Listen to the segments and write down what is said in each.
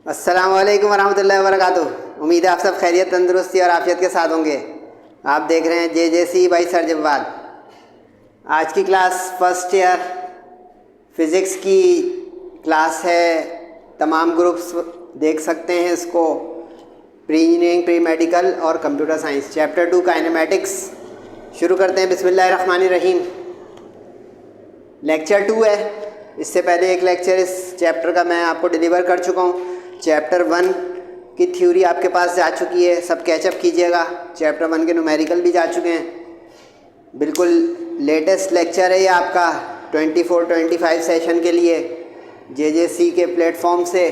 अस्सलाम वालेकुम वरहमतुल्लाहि वबरकातुहू। उम्मीद है आप सब खैरियत, तंदुरुस्ती और आफियत के साथ होंगे। आप देख रहे हैं JJC बाई सर जब्बार। आज की क्लास फर्स्ट ईयर फिज़िक्स की क्लास है। तमाम ग्रुप्स देख सकते हैं इसको, प्री इंजीनियरिंग, प्री मेडिकल और कंप्यूटर साइंस। चैप्टर 2 काइनेमेटिक्स शुरू करते हैं। बिस्मिल्लाहिर्रहमानिर्रहीम। लेक्चर 2 है। इससे पहले एक लेक्चर इस चैप्टर का मैं आपको डिलीवर कर चुका हूँ। चैप्टर 1 की थ्योरी आपके पास जा चुकी है, सब कैचअप कीजिएगा। चैप्टर 1 के न्यूमेरिकल भी जा चुके हैं। बिल्कुल लेटेस्ट लेक्चर है ये आपका 24-25 सेशन के लिए। JJC के प्लेटफॉर्म से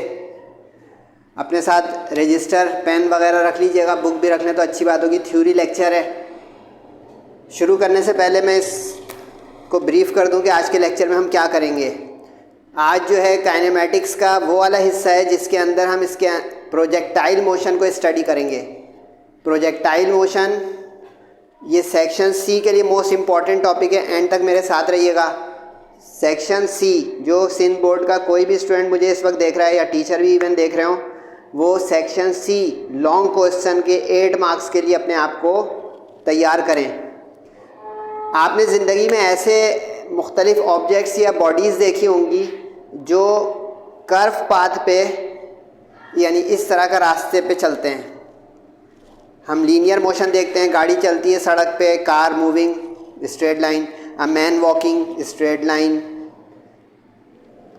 अपने साथ रजिस्टर, पेन वगैरह रख लीजिएगा, बुक भी रख लें तो अच्छी बात होगी। थ्योरी लेक्चर है। शुरू करने से पहले मैं इसको ब्रीफ कर दूं कि आज के लेक्चर में हम क्या करेंगे। आज जो है काइनेमेटिक्स का वो वाला हिस्सा है जिसके अंदर हम इसके प्रोजेक्टाइल मोशन को स्टडी करेंगे। प्रोजेक्टाइल मोशन ये सेक्शन C के लिए मोस्ट इम्पॉर्टेंट टॉपिक है। एंड तक मेरे साथ रहिएगा। सेक्शन C जो सिंध बोर्ड का कोई भी स्टूडेंट मुझे इस वक्त देख रहा है या टीचर भी इवन देख रहे हो, वो सेक्शन C लॉन्ग क्वेश्चन के 8 मार्क्स के लिए अपने आप को तैयार करें। आपने ज़िंदगी में ऐसे मुख्तलिफ ऑब्जेक्ट्स या बॉडीज़ देखी होंगी जो कर्व पाथ पे यानी इस तरह का रास्ते पे चलते हैं। हम लीनियर मोशन देखते हैं, गाड़ी चलती है सड़क पे, car moving straight line, a man walking straight line.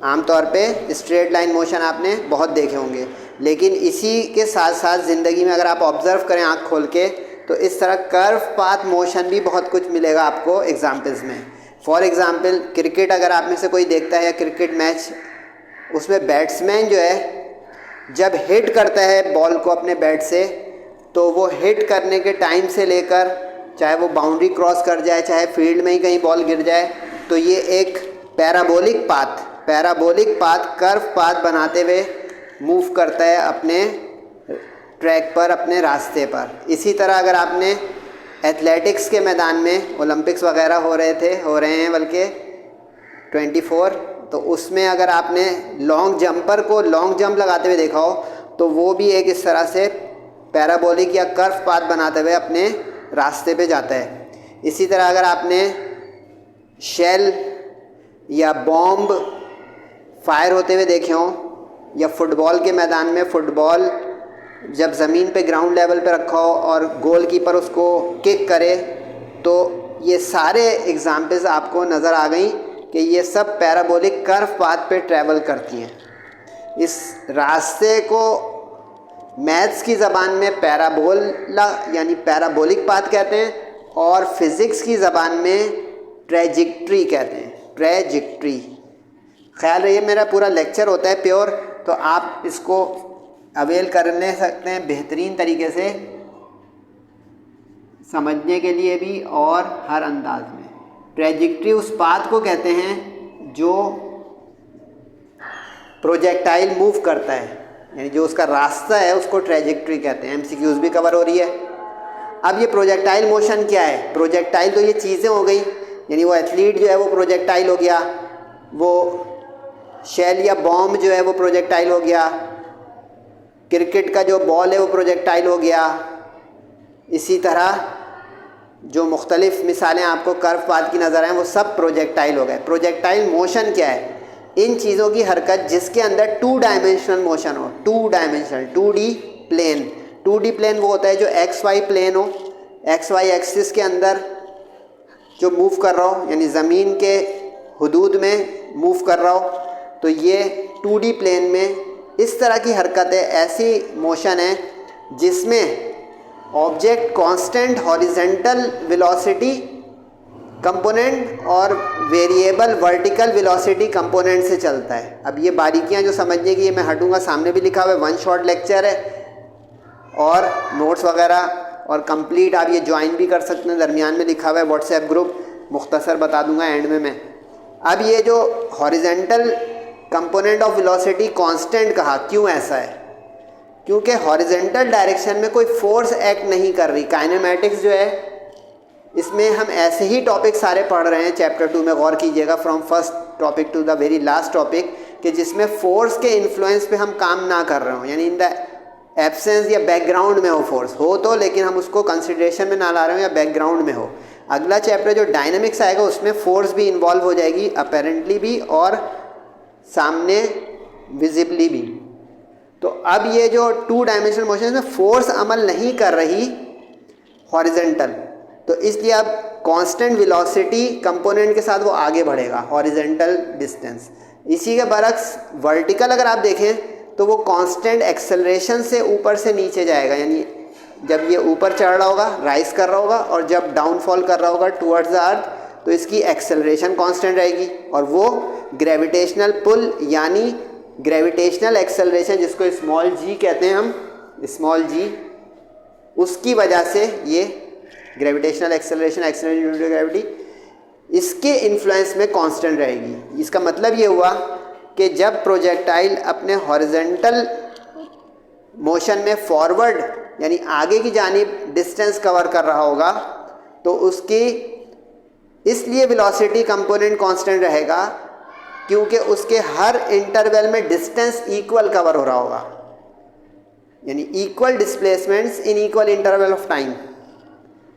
आमतौर पे स्ट्रेट लाइन मोशन आपने बहुत देखे होंगे। लेकिन इसी के साथ साथ ज़िंदगी में अगर आप ऑब्ज़र्व करें आँख खोल के तो इस तरह कर्व पाथ मोशन भी बहुत कुछ मिलेगा आपको एग्जाम्पल्स में। फॉर एग्ज़ाम्पल क्रिकेट अगर आप में से कोई देखता है या क्रिकेट मैच, उसमें बैट्समैन जो है जब हिट करता है बॉल को अपने बैट से, तो वो हिट करने के टाइम से लेकर चाहे वो बाउंड्री क्रॉस कर जाए, चाहे फील्ड में ही कहीं बॉल गिर जाए, तो ये एक पैराबोलिक पाथ कर्व पाथ बनाते हुए मूव करता है अपने ट्रैक पर, अपने रास्ते पर। इसी तरह अगर आपने एथलेटिक्स के मैदान में ओलंपिक्स वगैरह हो रहे हैं बल्कि 24, तो उसमें अगर आपने लॉन्ग जंपर को लॉन्ग जंप लगाते हुए देखा हो तो वो भी एक इस तरह से पैराबोलिक या कर्व पाथ बनाते हुए अपने रास्ते पे जाता है। इसी तरह अगर आपने शेल या बॉम्ब फायर होते हुए देखे हों, या फुटबॉल के मैदान में फुटबॉल जब ज़मीन पे ग्राउंड लेवल पे रखा हो और गोलकीपर उसको किक करे, तो ये सारे एग्जाम्पल्स आपको नज़र आ गई कि ये सब पैराबोलिक कर्व पाथ पे ट्रैवल करती हैं। इस रास्ते को मैथ्स की ज़बान में पैराबोला यानी पैराबोलिक पाथ कहते हैं और फिज़िक्स की ज़बान में ट्रैजेक्ट्री कहते हैं। ट्रैजेक्ट्री। ख्याल रहिए मेरा पूरा लेक्चर होता है प्योर, तो आप इसको अवेल कर ले सकते हैं बेहतरीन तरीके से समझने के लिए भी और हर अंदाज में। ट्रैजेक्ट्री उस पाथ को कहते हैं जो प्रोजेक्टाइल मूव करता है, यानी जो उसका रास्ता है उसको ट्रैजेक्ट्री कहते हैं। MCQs भी कवर हो रही है। अब ये प्रोजेक्टाइल मोशन क्या है? प्रोजेक्टाइल तो ये चीज़ें हो गई, यानी वो एथलीट जो है वो प्रोजेक्टाइल हो गया, वो शेल या बॉम्ब जो है वो प्रोजेक्टाइल हो गया, क्रिकेट का जो बॉल है वो प्रोजेक्टाइल हो गया। इसी तरह जो मुख्तलिफ़ मिसालें आपको कर्व पाथ की नज़र आएँ वो सब प्रोजेक्टाइल हो गए। प्रोजेक्टाइल मोशन क्या है? इन चीज़ों की हरकत जिसके अंदर 2 डायमेंशनल मोशन हो। 2 dimensional 2D plane. 2D plane वो होता है जो XY प्लेन हो, XY एक्सिस के अंदर जो मूव कर रहा हो, यानी ज़मीन के हुदूद में मूव कर रहा हो, तो ये 2D प्लेन में इस तरह की हरकत है। ऐसी मोशन है जिसमें object constant horizontal velocity component और वेरिएबल वर्टिकल वेलोसिटी कंपोनेंट से चलता है। अब ये बारीकियां जो समझने की, ये मैं हटूंगा, सामने भी लिखा हुआ है, 1 शॉट लेक्चर है और नोट्स वगैरह और कंप्लीट आप ये ज्वाइन भी कर सकते हैं। दरमियान में लिखा हुआ है व्हाट्सएप ग्रुप, मुख्तसर बता दूंगा एंड में मैं। अब ये जो horizontal component of velocity constant कहा, क्यों ऐसा है? क्योंकि हॉरिजेंटल डायरेक्शन में कोई फोर्स एक्ट नहीं कर रही। काइनेमेटिक्स जो है इसमें हम ऐसे ही टॉपिक सारे पढ़ रहे हैं। चैप्टर 2 में गौर कीजिएगा, from first topic to the very last topic कि जिसमें फोर्स के इन्फ्लुएंस पे हम काम ना कर रहे हो, यानी इन द एब्सेंस या बैकग्राउंड में हो, फोर्स हो तो लेकिन हम उसको कंसिडरेशन में ना ला रहे हो या बैकग्राउंड में हो। अगला चैप्टर जो डायनेमिक्स आएगा उसमें फोर्स भी इन्वॉल्व हो जाएगी, अपेरेंटली भी और सामने विजिबली भी। तो अब ये जो 2 डायमेंशनल मोशन में फोर्स अमल नहीं कर रही हॉरिजेंटल, तो इसलिए अब कांस्टेंट वेलोसिटी कंपोनेंट के साथ वो आगे बढ़ेगा हॉरिजेंटल डिस्टेंस। इसी के बरक्स वर्टिकल अगर आप देखें तो वो कांस्टेंट एक्सेलरेशन से ऊपर से नीचे जाएगा, यानी जब ये ऊपर चढ़ रहा होगा राइज कर रहा होगा और जब डाउनफॉल कर रहा होगा टुवर्ड्स द अर्थ तो इसकी एक्सेलरेशन कांस्टेंट रहेगी, और वो ग्रेविटेशनल पुल यानी ग्रेविटेशनल एक्सेलरेशन जिसको स्मॉल जी कहते हैं हम, स्मॉल जी, उसकी वजह से ये gravitational acceleration due to gravity इसके इन्फ्लुएंस में कांस्टेंट रहेगी। इसका मतलब ये हुआ कि जब प्रोजेक्टाइल अपने हॉरिजेंटल मोशन में फॉरवर्ड यानी आगे की जानिब डिस्टेंस कवर कर रहा होगा तो उसकी इसलिए वेलोसिटी कंपोनेंट कांस्टेंट रहेगा क्योंकि उसके हर इंटरवल में डिस्टेंस इक्वल कवर हो रहा होगा, यानी equal displacements in equal interval of time.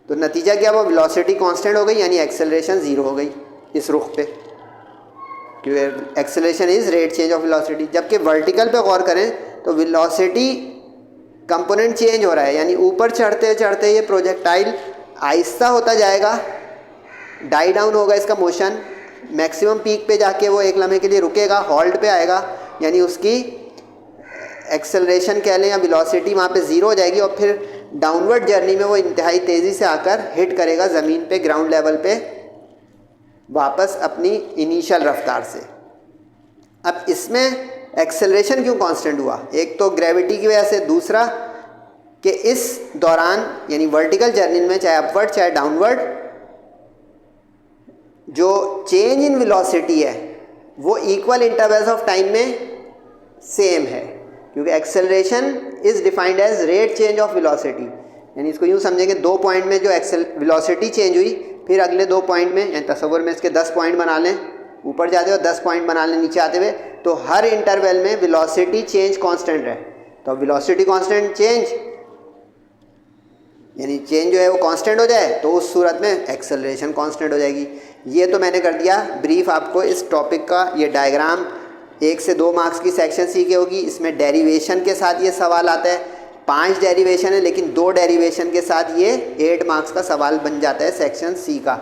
तो नतीजा क्या हुआ, वेलोसिटी कांस्टेंट हो गई यानी एक्सेलरेशन 0 हो गई इस रुख पे, क्योंकि acceleration is rate change of velocity. जबकि वर्टिकल पे गौर करें तो वेलोसिटी कंपोनेंट चेंज हो रहा है, यानी ऊपर चढ़ते चढ़ते ये प्रोजेक्टाइल आहिस्ता होता जाएगा, डाई डाउन होगा इसका मोशन, मैक्सिमम पीक पे जाके वो एक लम्हे के लिए रुकेगा, हॉल्ट पे आएगा, यानी उसकी एक्सेलरेशन कह लें या वेलोसिटी वहाँ पे 0 हो जाएगी और फिर डाउनवर्ड जर्नी में वो इंतहाई तेज़ी से आकर हिट करेगा ज़मीन पे ग्राउंड लेवल पे वापस अपनी इनिशियल रफ्तार से। अब इसमें एक्सेलरेशन क्यों कांस्टेंट हुआ, एक तो ग्रेविटी की वजह से, दूसरा कि इस दौरान यानी वर्टिकल जर्नी में चाहे अपवर्ड चाहे डाउनवर्ड जो चेंज इन वेलोसिटी है वो इक्वल इंटरवल्स ऑफ टाइम में सेम है, क्योंकि acceleration is defined as rate change of velocity, यानी इसको यूँ समझेंगे 2 पॉइंट में जो वेलोसिटी चेंज हुई फिर अगले 2 पॉइंट में, यानी तस्वुर में इसके 10 पॉइंट बना लें ऊपर जाते हुए, 10 पॉइंट बना लें नीचे आते हुए, तो हर इंटरवल में वेलोसिटी चेंज कांस्टेंट रहे। तो वेलोसिटी कांस्टेंट चेंज यानी चेंज जो है वो कांस्टेंट हो जाए तो उस सूरत में एक्सेलरेशन कांस्टेंट हो जाएगी। ये तो मैंने कर दिया ब्रीफ आपको इस टॉपिक का। ये डायग्राम 1 से 2 मार्क्स की सेक्शन सी की होगी, इसमें डेरिवेशन के साथ ये सवाल आता है। 5 डेरिवेशन है लेकिन 2 डेरिवेशन के साथ ये 8 मार्क्स का सवाल बन जाता है सेक्शन सी का।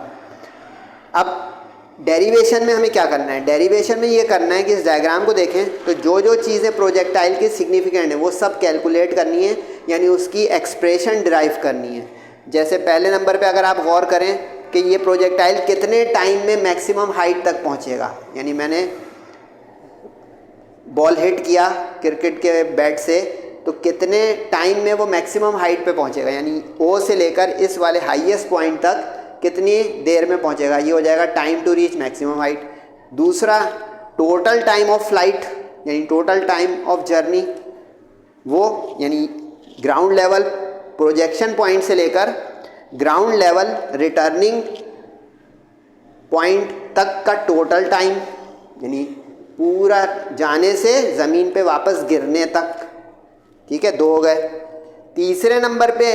अब डेरिवेशन में हमें क्या करना है, डेरिवेशन में ये करना है कि इस डायग्राम को देखें तो जो जो चीज़ें प्रोजेक्टाइल की सिग्निफिकेंट है वो सब कैलकुलेट करनी है, यानी उसकी एक्सप्रेशन डिराइव करनी है। जैसे पहले नंबर पे अगर आप गौर करें कि ये प्रोजेक्टाइल कितने टाइम में मैक्सिमम हाइट तक पहुंचेगा, यानी मैंने बॉल हिट किया क्रिकेट के बैट से तो कितने टाइम में वो मैक्सिमम हाइट पे पहुंचेगा, यानी ओ से लेकर इस वाले हाईएस्ट पॉइंट तक कितनी देर में पहुंचेगा, ये हो जाएगा time to reach maximum height. दूसरा टोटल टाइम ऑफ फ्लाइट यानी टोटल टाइम ऑफ जर्नी, वो यानी ग्राउंड लेवल प्रोजेक्शन पॉइंट से लेकर ग्राउंड लेवल रिटर्निंग पॉइंट तक का टोटल टाइम, यानी पूरा जाने से ज़मीन पे वापस गिरने तक। ठीक है, 2 हो गए। तीसरे नंबर पे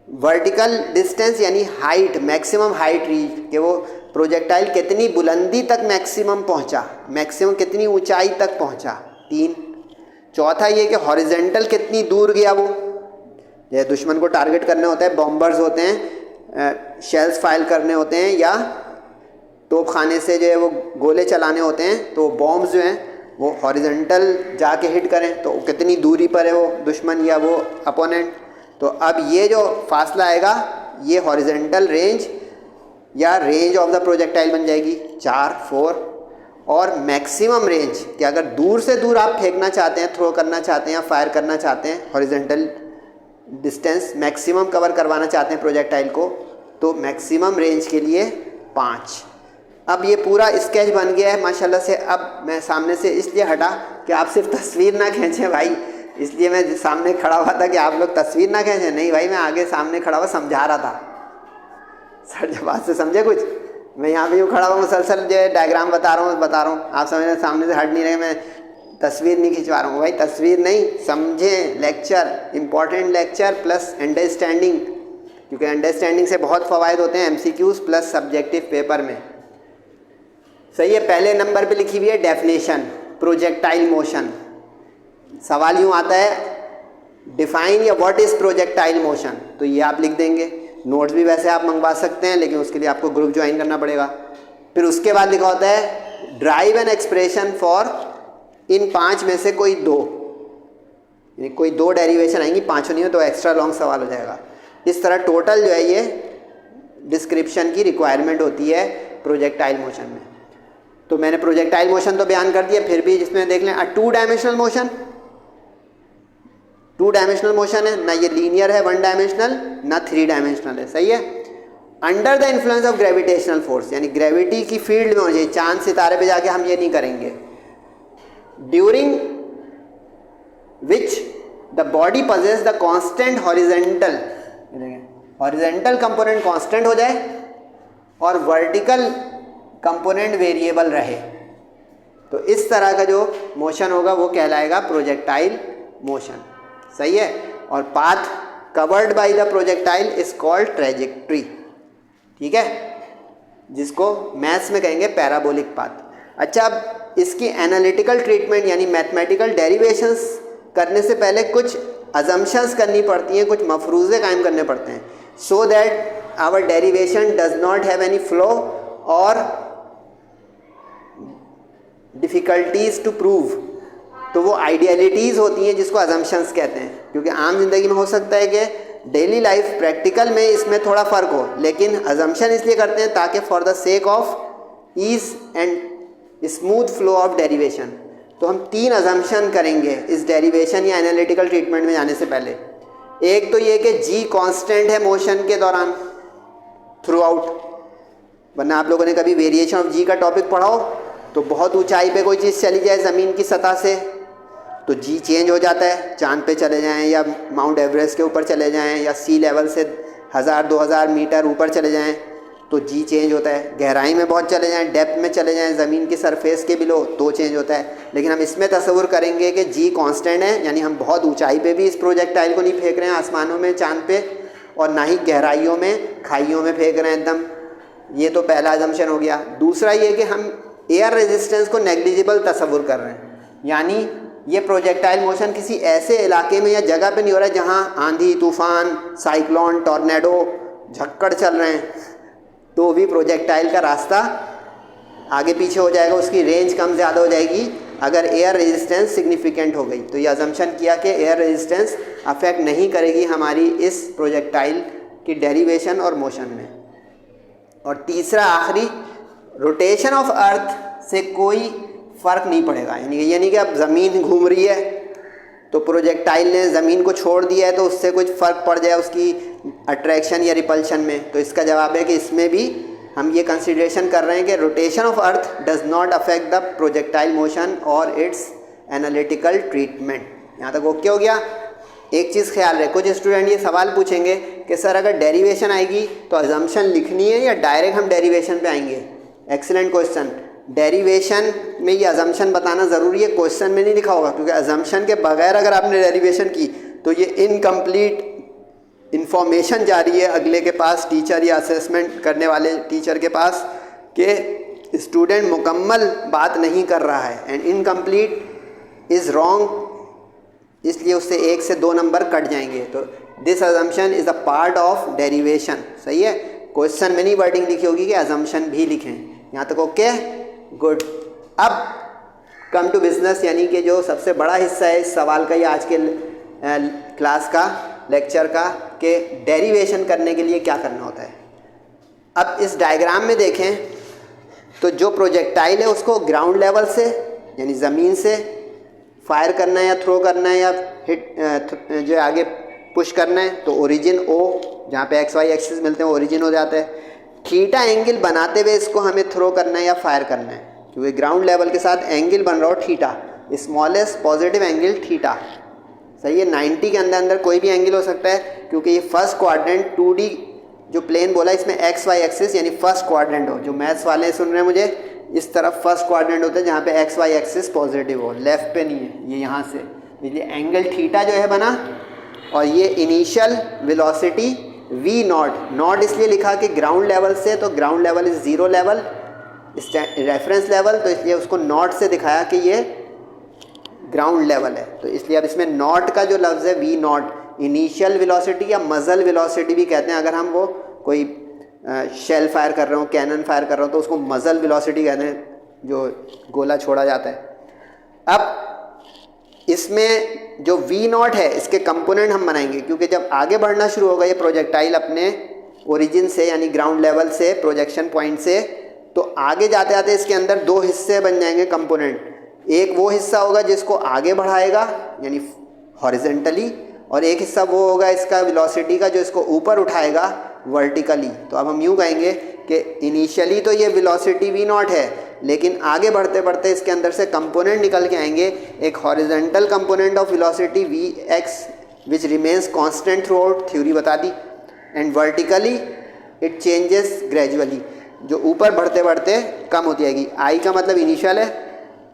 वर्टिकल डिस्टेंस यानी हाइट, मैक्सिमम हाइट रीच, कि वो प्रोजेक्टाइल कितनी बुलंदी तक मैक्सिमम पहुंचा, मैक्सिमम कितनी ऊंचाई तक पहुंचा, 3। चौथा ये कि हॉरिजेंटल कितनी दूर गया वो, जैसे दुश्मन को टारगेट करने होता है, बॉम्बर्स होते हैं, शेल्स फायर करने होते हैं, या तोप खाने से जो है वो गोले चलाने होते हैं, तो बॉम्ब्स जो हैं वो हॉरिजेंटल जाके हिट करें तो कितनी दूरी पर है वो दुश्मन या वो अपोनेंट। तो अब ये जो फासला आएगा ये हॉरिजेंटल रेंज या रेंज ऑफ द प्रोजेक्टाइल बन जाएगी 4, 4। और मैक्सिमम रेंज कि अगर दूर से दूर आप फेंकना चाहते हैं, थ्रो करना चाहते हैं या फायर करना चाहते हैं, हॉरिजेंटल डिस्टेंस मैक्सिमम कवर करवाना चाहते हैं प्रोजेक्टाइल को, तो मैक्सिमम रेंज के लिए 5। अब ये पूरा स्केच बन गया है माशाल्लाह से। अब मैं सामने से इसलिए हटा कि आप सिर्फ तस्वीर ना खींचें भाई, इसलिए मैं सामने खड़ा हुआ था कि आप लोग तस्वीर ना खींचें। नहीं भाई, मैं आगे सामने खड़ा हुआ समझा रहा था। सर जब बात से समझे कुछ, मैं यहाँ पे यूँ खड़ा हुआ मुसलसल जो है डायग्राम बता रहा हूँ, आप समझ सामने से हट नहीं रहे, मैं तस्वीर नहीं खिंचवा रहा हूँ भाई, तस्वीर नहीं, समझें lecture, important lecture plus understanding, क्योंकि अंडरस्टैंडिंग से बहुत फ़वायद होते हैं MCQs प्लस सब्जेक्टिव पेपर में। सही है। पहले नंबर पे लिखी हुई है डेफिनेशन प्रोजेक्टाइल मोशन। सवाल यूँ आता है डिफाइन या व्हाट इज़ प्रोजेक्टाइल मोशन, तो ये आप लिख देंगे। नोट्स भी वैसे आप मंगवा सकते हैं, लेकिन उसके लिए आपको ग्रुप ज्वाइन करना पड़ेगा। फिर उसके बाद लिखा होता है drive an expression for in 5 में से कोई 2, यानी कोई 2 डेरिवेशन आएंगी, 5 नहीं हो तो एक्स्ट्रा लॉन्ग सवाल हो जाएगा। इस तरह टोटल जो है ये डिस्क्रिप्शन की रिक्वायरमेंट होती है प्रोजेक्टाइल मोशन में। तो मैंने प्रोजेक्टाइल मोशन तो बयान कर दिया, फिर भी जिसमें देख लें 2 डायमेंशनल मोशन, 2 डायमेंशनल मोशन है ना, ये लीनियर है 1 डायमेंशनल, ना 3 डायमेंशनल है। सही है। Under the influence of gravitational force, यानी ग्रेविटी की फील्ड में हो जाए, चांद सितारे पे जाके हम ये नहीं करेंगे। During which the body possess the constant horizontal, horizontal component constant हो जाए और वर्टिकल कंपोनेंट वेरिएबल रहे, तो इस तरह का जो मोशन होगा वो कहलाएगा प्रोजेक्टाइल मोशन। सही है। और path covered by the projectile is called trajectory. ठीक है, जिसको मैथ्स में कहेंगे पैराबोलिक पाथ। अच्छा, अब इसकी एनालिटिकल ट्रीटमेंट यानी मैथमेटिकल डेरिवेशंस करने से पहले कुछ अजम्पशंस करनी पड़ती हैं, कुछ मफरूज़े कायम करने पड़ते हैं, so that our derivation does not have any flow और डिफ़िकल्टीज टू प्रूव। तो वो आइडियलिटीज़ होती हैं जिसको अजम्पशंस कहते हैं, क्योंकि आम जिंदगी में हो सकता है कि डेली लाइफ प्रैक्टिकल में इसमें थोड़ा फ़र्क हो, लेकिन अजम्पशन इसलिए करते हैं ताकि for the sake of ease and smooth flow of derivation. तो हम 3 अजम्पशन करेंगे इस डेरिवेशन या एनालिटिकल ट्रीटमेंट में जाने से पहले। एक तो ये कि जी कांस्टेंट है मोशन के दौरान थ्रू आउट, वरना आप लोगों ने कभी वेरिएशन ऑफ जी का टॉपिक पढ़ा हो तो बहुत ऊंचाई पे कोई चीज़ चली जाए ज़मीन की सतह से तो जी चेंज हो जाता है, चांद पे चले जाएं या माउंट एवरेस्ट के ऊपर चले जाएं या सी लेवल से 1000-2000 मीटर ऊपर चले जाएं तो जी चेंज होता है। गहराई में बहुत चले जाएं, डेप्थ में चले जाएं, ज़मीन की सरफेस के बिलो, तो चेंज होता है। लेकिन हम इसमें तस्वुर करेंगे कि जी कांस्टेंट है, यानी हम बहुत ऊंचाई पे भी इस प्रोजेक्टाइल को नहीं फेंक रहे हैं आसमानों में चांद पे, और ना ही गहराइयों में खाइयों में फेंक रहे हैं एकदम। ये तो पहला अजम्पशन हो गया। दूसरा ये कि हम एयर रेजिस्टेंस को नेग्लिजिबल तस्वुर कर रहे हैं, यानी ये प्रोजेक्टाइल मोशन किसी ऐसे इलाके में या जगह पे नहीं हो रहा है जहाँ आंधी तूफान साइक्लोन टॉर्नेडो झक्कड़ चल रहे हैं, तो भी प्रोजेक्टाइल का रास्ता आगे पीछे हो जाएगा, उसकी रेंज कम ज़्यादा हो जाएगी अगर एयर रेजिस्टेंस सिग्निफिकेंट हो गई। तो ये अजम्पशन किया कि एयर रेजिस्टेंस अफेक्ट नहीं करेगी हमारी इस प्रोजेक्टाइल की डेरिवेशन और मोशन में। और तीसरा आखिरी, रोटेशन ऑफ अर्थ से कोई फ़र्क नहीं पड़ेगा, यानी ये नहीं कि अब ज़मीन घूम रही है तो प्रोजेक्टाइल ने ज़मीन को छोड़ दिया है तो उससे कुछ फ़र्क पड़ जाए उसकी अट्रैक्शन या रिपल्शन में। तो इसका जवाब है कि इसमें भी हम ये कंसिडरेशन कर रहे हैं कि rotation of earth does not affect the projectile motion और इट्स एनालिटिकल ट्रीटमेंट। यहाँ तक ओके हो गया। एक चीज़ ख्याल रहे, कुछ स्टूडेंट ये सवाल पूछेंगे कि सर अगर डेरिवेशन आएगी तो अजम्पशन लिखनी है या डायरेक्ट हम डेरिवेशन पे आएंगे। Excellent question. डेरिवेशन में ये अजम्पशन बताना ज़रूरी है, क्वेश्चन में नहीं लिखा होगा, क्योंकि अजम्पशन के बगैर अगर आपने डेरिवेशन की तो ये इनकम्प्लीट इंफॉर्मेशन जा रही है अगले के पास, टीचर या असेसमेंट करने वाले टीचर के पास, कि स्टूडेंट मुकम्मल बात नहीं कर रहा है एंड इनकम्प्लीट इज़ रॉन्ग, इसलिए उससे 1 से 2 नंबर कट जाएंगे। तो this assumption is a part of derivation. सही है। क्वेश्चन में नहीं वर्डिंग लिखी होगी कि अजम्पशन भी लिखें। यहाँ तक ओके, गुड। अब कम टू बिजनेस, यानी कि जो सबसे बड़ा हिस्सा है इस सवाल का या आज के क्लास का लेक्चर का, कि डेरिवेशन करने के लिए क्या करना होता है। अब इस डायग्राम में देखें तो जो प्रोजेक्टाइल है उसको ग्राउंड लेवल से यानी ज़मीन से फायर करना है या थ्रो करना है या हिट जो आगे पुश करना है, तो ओरिजिन ओ, जहाँ पे XY एक्सिस मिलते हैं ओरिजिन हो जाता है। थीटा एंगल बनाते हुए इसको हमें थ्रो करना है या फायर करना है, क्योंकि ग्राउंड लेवल के साथ एंगल बन रहा हो theta, smallest positive angle theta. सही है। 90 के अंदर कोई भी एंगल हो सकता है, क्योंकि ये फर्स्ट क्वाड्रेंट 2D जो प्लेन बोला इसमें एक्स वाई एक्सिस यानी फर्स्ट क्वाड्रेंट हो, जो मैथ्स वाले सुन रहे हैं मुझे, इस तरफ फर्स्ट क्वाड्रेंट होता है जहाँ पे एक्स वाई एक्सिस पॉजिटिव हो, लेफ्ट पे नहीं है, ये यहाँ से, इसलिए एंगल थीटा जो है बना। और ये initial velocity V naught, naught इसलिए लिखा कि ग्राउंड लेवल से, तो ground level is zero level, reference level, तो इसलिए उसको नॉट से दिखाया कि ये ग्राउंड लेवल है। तो इसलिए अब इसमें नॉट का जो लफ्ज़ है वी नॉट, इनिशियल वेलोसिटी या मजल वेलोसिटी भी कहते हैं, अगर हम वो कोई शेल फायर कर रहे हो, कैनन फायर कर रहे हो, तो उसको मजल वेलोसिटी कहते हैं, जो गोला छोड़ा जाता है। अब इसमें जो वी नॉट है इसके कंपोनेंट हम बनाएंगे, क्योंकि जब आगे बढ़ना शुरू होगा ये प्रोजेक्टाइल अपने ओरिजिन से यानी ग्राउंड लेवल से, प्रोजेक्शन पॉइंट से, तो आगे जाते जाते इसके अंदर दो हिस्से बन जाएंगे कंपोनेंट। एक वो हिस्सा होगा जिसको आगे बढ़ाएगा यानी हॉरिजेंटली, और एक हिस्सा वो होगा इसका वेलोसिटी का जो इसको ऊपर उठाएगा वर्टिकली। तो अब हम यूँ कहेंगे कि इनिशियली तो ये वेलोसिटी वी नॉट है, लेकिन आगे बढ़ते बढ़ते इसके अंदर से कंपोनेंट निकल के आएंगे, एक horizontal component of velocity v x which remains constant throughout, theory बता दी, and vertically it changes gradually, जो ऊपर बढ़ते बढ़ते कम होती आएगी। आई का मतलब इनिशियल है,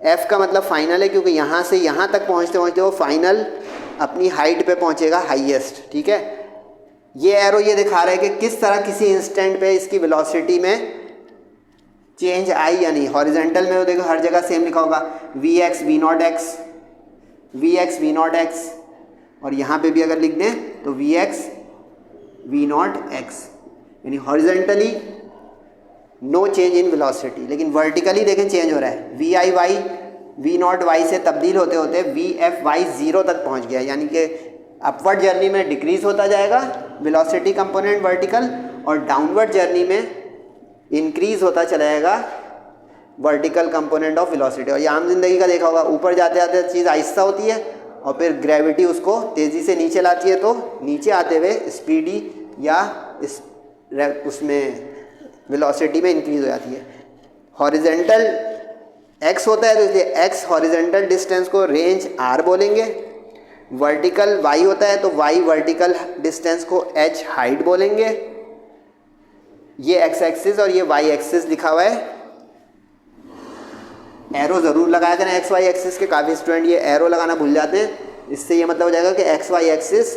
एफ का मतलब फाइनल है, क्योंकि यहाँ से यहाँ तक पहुँचते पहुँचते वो फाइनल अपनी हाइट पे पहुँचेगा हाईएस्ट, ठीक है। ये एरो ये दिखा रहा है कि किस तरह किसी इंस्टेंट पे इसकी वेलोसिटी में चेंज आई या नहीं। हॉरिजेंटल में वो देखो हर जगह सेम लिखा होगा, v x v not x, v x v not x, और यहाँ पे भी अगर लिख दें तो v x v not x, यानी horizontally no change in velocity, लेकिन वर्टिकली देखें चेंज हो रहा है। V I why we not y से तब्दील होते होते वी एफ वाई जीरो तक पहुँच गया, यानी कि अपवर्ड जर्नी में डिक्रीज होता जाएगा वेलोसिटी कंपोनेंट वर्टिकल, और डाउनवर्ड जर्नी में इंक्रीज होता चला जाएगा वर्टिकल कंपोनेंट ऑफ वेलोसिटी। और ये आम जिंदगी का देखा होगा, ऊपर जाते जाते चीज़ आहिस्ता होती है और फिर ग्रेविटी उसको तेज़ी से नीचे लाती है, तो नीचे आते हुए स्पीडी या इस उसमें वेलोसिटी में इंक्रीज हो जाती है। हॉरिजेंटल एक्स होता है तो इसलिए एक्स हॉरिजेंटल डिस्टेंस को रेंज आर बोलेंगे, वर्टिकल वाई होता है तो वाई वर्टिकल डिस्टेंस को एच हाइट बोलेंगे। ये एक्स एक्सिस और ये वाई एक्सिस लिखा हुआ है, एरो ज़रूर लगाया करें एक्स वाई एक्सिस के, काफ़ी स्टूडेंट ये एरो लगाना भूल जाते हैं। इससे ये मतलब हो जाएगा कि X Y axis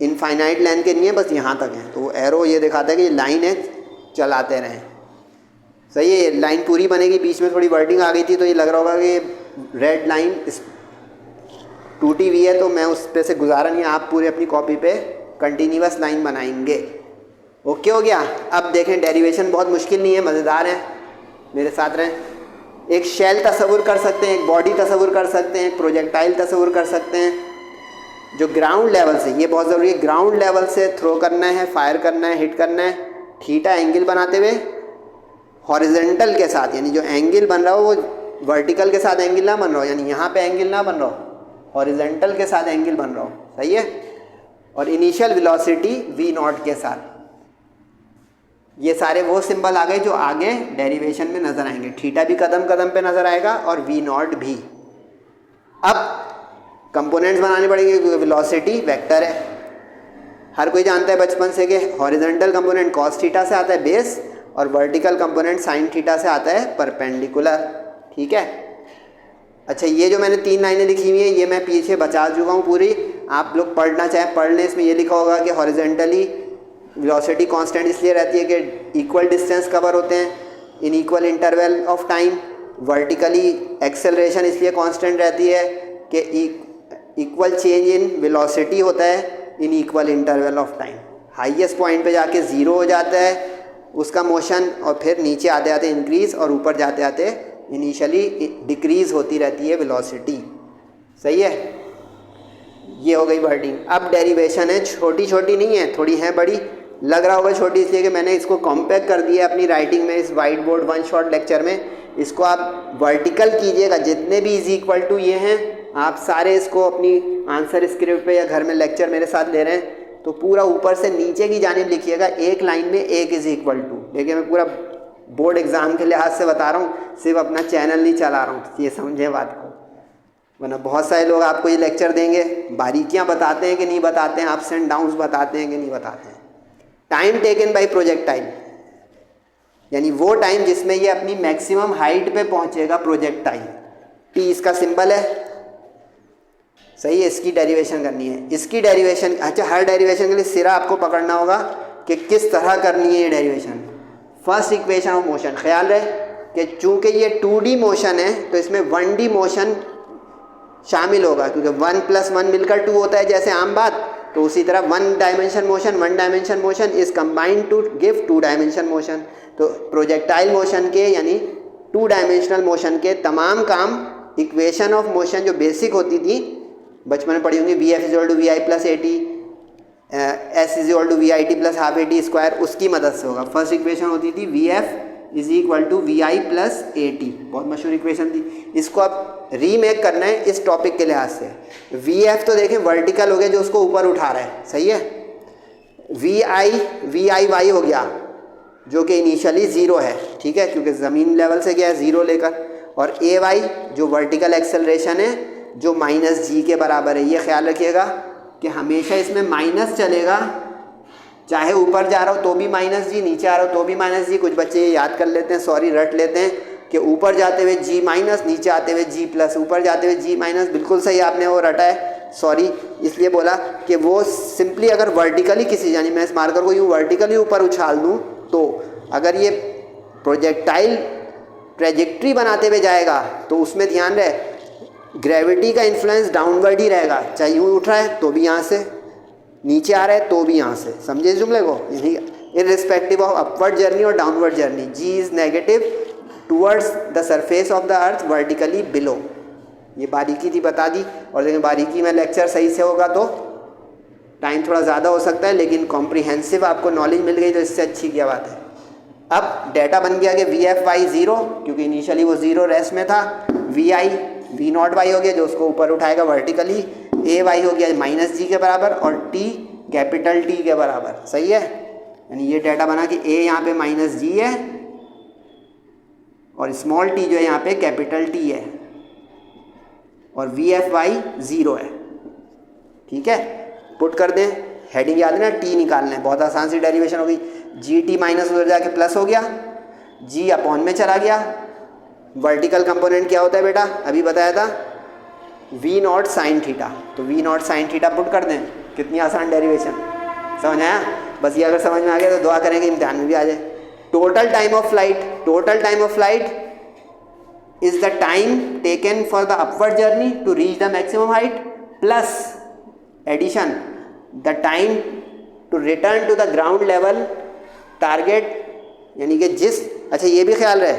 infinite length के नहीं है, बस यहाँ तक है, तो वो एरो ये दिखाता है कि ये लाइन है, चलाते रहें। सही है, ये लाइन पूरी बनेगी, बीच में थोड़ी वर्डिंग आ गई थी तो ये लग रहा होगा कि रेड लाइन टूटी हुई है, तो मैं उस पे से गुजारा नहीं, आप पूरे अपनी कॉपी पे कंटिन्यूअस लाइन बनाएंगे। ओके हो गया। अब देखें डेरिवेशन बहुत मुश्किल नहीं है, मज़ेदार है, मेरे साथ रहें। एक शेल तस्वुर कर सकते हैं, एक बॉडी तस्वुर कर सकते हैं, एक प्रोजेक्टाइल तस्वुर कर सकते हैं, जो ग्राउंड लेवल से, ये बहुत ज़रूरी है, ग्राउंड लेवल से थ्रो करना है, फायर करना है, हिट करना है, थीटा एंगल बनाते हुए हॉरिजेंटल के साथ, यानी जो एंगल बन रहा हो वो वर्टिकल के साथ एंगल ना बन रहा हो, यानी यहाँ पे एंगल ना बन रहा हो, हॉरिजेंटल के साथ एंगल बन रहा हो, सही है। और इनिशियल वेलोसिटी वी नॉट के साथ। ये सारे वो सिंबल आ गए जो आगे डेरिवेशन में नज़र आएंगे, थीटा भी कदम कदम पे नज़र आएगा और वी नॉट भी। अब कंपोनेंट्स बनाने पड़ेंगे क्योंकि वेलोसिटी वेक्टर है, हर कोई जानता है बचपन से कि हॉरिजेंटल कंपोनेंट कॉस थीटा से आता है बेस, और वर्टिकल कंपोनेंट साइन थीटा से आता है परपेंडिकुलर, ठीक है। अच्छा, ये जो मैंने 3 लाइनें लिखी हुई हैं ये मैं पीछे बचा चुका हूँ पूरी, आप लोग पढ़ना चाहें पढ़ लें। इसमें ये लिखा होगा कि हॉरिजेंटली वेलोसिटी कांस्टेंट इसलिए रहती है कि इक्वल डिस्टेंस कवर होते हैं in equal interval of time. Vertically acceleration इसलिए कांस्टेंट रहती है कि इक्वल चेंज इन वेलोसिटी होता है in equal interval of time. Highest point पे जाके ज़ीरो हो जाता है उसका मोशन, और फिर नीचे आते आते इंक्रीज़, और ऊपर जाते आते इनिशियली डिक्रीज़ होती रहती है वेलोसिटी, सही है। ये हो गई वर्डिंग। अब डेरिवेशन है, छोटी छोटी नहीं है, थोड़ी है बड़ी, लग रहा होगा छोटी इसलिए कि मैंने इसको कॉम्पैक्ट कर दिया अपनी राइटिंग में इस white board one shot lecture में। इसको आप वर्टिकल कीजिएगा, जितने भी इज इक्वल टू ये हैं आप सारे इसको अपनी आंसर स्क्रिप्ट पे या घर में लेक्चर मेरे साथ ले रहे हैं तो पूरा ऊपर से नीचे की जानिब लिखिएगा, एक लाइन में एक इज इक्वल टू। देखिए मैं पूरा बोर्ड एग्ज़ाम के लिहाज से बता रहा हूँ, सिर्फ अपना चैनल नहीं चला रहा हूँ, ये समझे बात को। वरना बहुत सारे लोग आपको ये लेक्चर देंगे, बारीकियाँ बताते हैं कि नहीं बताते हैं, अप्स एंड डाउन्स बताते हैं कि नहीं बताते हैं। टाइम टेकन बाय प्रोजेक्टाइल, यानी वो टाइम जिसमें ये अपनी मैक्सिमम हाइट पे पहुंचेगा प्रोजेक्टाइल। टी इसका सिंबल है, सही है। इसकी डेरिवेशन करनी है, इसकी डेरिवेशन, अच्छा हर डेरिवेशन के लिए सिरा आपको पकड़ना होगा कि किस तरह करनी है ये derivation. First equation of motion, ख्याल रहे कि चूंकि ये 2D मोशन है तो इसमें 1D मोशन शामिल होगा, क्योंकि 1 + 1 मिलकर 2 होता है जैसे आम बात, तो उसी तरह 1 dimension motion is combined to give 2 dimension motion. तो प्रोजेक्टाइल मोशन के यानी 2 डायमेंशनल मोशन के तमाम काम इक्वेशन ऑफ मोशन जो बेसिक होती थी, बचपन में पढ़ी होंगी, Vf = vi + at, S = vit + ½ at², उसकी मदद से होगा। फर्स्ट इक्वेशन होती थी Vf = vi + at, बहुत मशहूर इक्वेशन थी। इसको अब रीमेक करना है इस टॉपिक के लिहाज से। Vf तो देखें वर्टिकल हो गया जो उसको ऊपर उठा रहा है, सही है। vi हो गया जो कि इनिशियली 0 है, ठीक है, क्योंकि ज़मीन लेवल से गया है 0 लेकर, और ay जो वर्टिकल एक्सेलरेशन है जो -g के बराबर है। ये ख्याल रखिएगा कि हमेशा इसमें माइनस चलेगा, चाहे ऊपर जा रहा हो तो भी -g, नीचे आ रहा हो तो भी -g। कुछ बच्चे ये याद कर लेते हैं, सॉरी रट लेते हैं कि ऊपर जाते हुए g-, नीचे आते हुए g+, ऊपर जाते हुए g-। बिल्कुल सही आपने वो रटा है, सॉरी इसलिए बोला कि वो सिंपली अगर वर्टिकली किसी, यानी मैं इस मार्कर को यूँ वर्टिकली ऊपर उछाल दूँ, तो अगर ये प्रोजेक्टाइल ट्रेजेक्ट्री बनाते हुए जाएगा तो उसमें ध्यान रहे ग्रेविटी का इन्फ्लुएंस डाउनवर्ड ही रहेगा, चाहे यूँ उठ रहा है तो भी यहाँ से, नीचे आ रहा है तो भी यहाँ से, समझे इस जुमले को। यानी इररिस्पेक्टिव ऑफ अपवर्ड जर्नी और downward journey, g is negative towards the surface of the earth vertically below. ये बारीकी थी, बता दी। और लेकिन बारीकी में लेक्चर सही से होगा तो टाइम थोड़ा ज़्यादा हो सकता है, लेकिन कॉम्प्रिहेंसिव आपको नॉलेज मिल गई तो इससे अच्छी क्या बात है। अब डाटा बन गया कि Vfy 0, क्योंकि इनिशियली वो 0 रेस्ट में था। Vi V0y हो गया जो उसको ऊपर उठाएगा वर्टिकली। Ay हो गया -g के बराबर, और T कैपिटल T के बराबर, सही है। यानी ये डाटा बना कि A यहाँ पे -g है और स्मॉल t जो है यहाँ पे कैपिटल T है, और Vfy 0 है, ठीक है। पुट कर दें, हेडिंग याद है ना, T निकालना है, बहुत आसान सी डेरिवेशन हो गई। GT माइनस उधर जाके प्लस हो गया, G अपॉन में चला गया। वर्टिकल कंपोनेंट क्या होता है बेटा, अभी बताया था, V0 sin थीटा। तो V0 sin थीटा पुट कर दें, कितनी आसान डेरिवेशन, समझ आया। बस ये अगर समझ में आ गया तो दुआ करेंगे इम्तिहान में भी आ जाए। Total time of flight is the time taken for the upward journey to reach the maximum height plus addition the time to return to the ground level target, यानी कि जिस, अच्छा ये भी ख्याल रहे,